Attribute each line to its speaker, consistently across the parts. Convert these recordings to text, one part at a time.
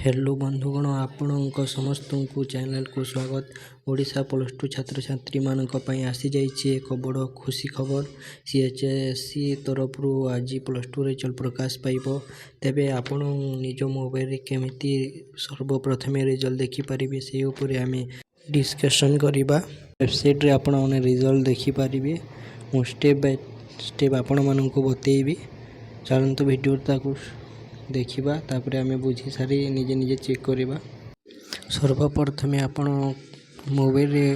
Speaker 1: Hello बंधुगण आपणक समस्त को चैनल को स्वागत। ओडिशा प्लस टू छात्र छात्री मानक पई आसी जाइए एक बड़ खुशी खबर। सीएचएससी तरफ आज प्लस टू रिजल्ट प्रकाश पाइब। तेबे आपण निज मोबाइल केमिति सर्वप्रथम रिजल्ट देखिपारे से उपरे आम डिस्कसन करवा। वेबसाइट रे आपण माने रिजल्ट देखिपारे। मु स्टेप बाय स्टेप आपण मानक बतेबी। चलतु वीडियो ताकू देखा तापर आम बुझी सारी निजे निजे चेक करवा। सर्वप्रथमे आपण मोबाइल रे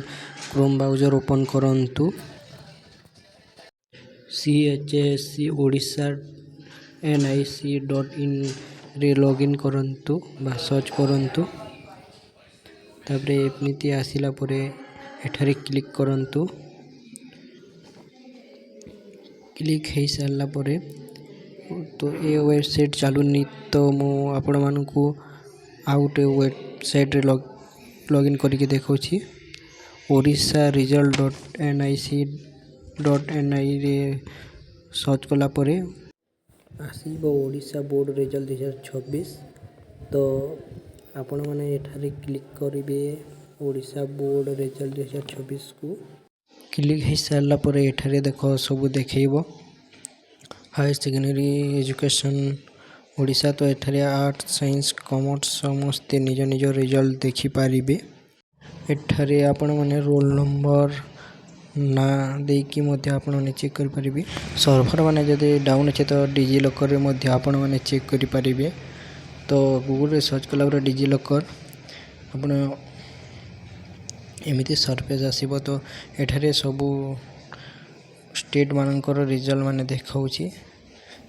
Speaker 1: क्रोम ब्राउजर ओपन करंतु। CHSC ओडिशा nic.in रे लॉगिन करंतु बा सर्च करंतु। तापर एमती आसिला परे एठारे क्लिक करंतु। क्लिक हो सारा परे तो ये वेबसाइट चलुनी तो मु आपण मानकु आउट वेबसाइट रे लॉगिन करके देखौछि। ओडिशा result.nic.ni रे सर्च कला परे आसीबो ओडिशा बोर्ड रिजल्ट 2026। तो आपण माने एठारे क्लिक करिवे ओडिशा बोर्ड रिजल्ट 2026 को। क्लिक हो सारा परे एठारे देखो सब देखैबो हायर सेकेंडरी एजुकेशन ओडिशा। तो एठारे आर्ट साइंस कॉमर्स समस्ते निज निज रिजल्ट देखिपारे। एठारे आपण माने रोल नंबर ना देकी मध्य आपण माने चेक कर परिबे। सर्वर माने जदि डाउन अछि तो डिजी लॉकर रे मध्य आपण माने चेक करि परिबे। तो गूगल रे सर्च कला पर डिजी लॉकर आपण एमिति सरफेस आसीबो। तो एठारे सबु स्टेट मानकर रिजल्ट माने देखाउछि।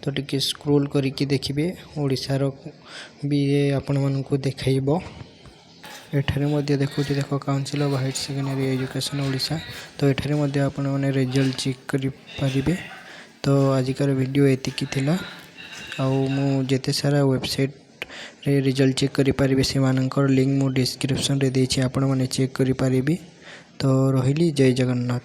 Speaker 1: तो टिके स्क्रोल करके देखिए ओडिशा रो भी आपण मानकु देखाइबो। एठारे मध्य देखौछि देखो council of higher secondary education Odisha. तो एठारे मध्य आपण माने रिजल्ट चेक करि परिबे। तो आजिकार वीडियो एतिकी थिला। आ मु जेते सारा वेबसाइट रे रिजल्ट चेक करि परिबे से मानकर लिंक मु डिस्क्रिप्शन रे देछि। आपण माने चेक करि परिबे। तो रहिली जय जगन्नाथ।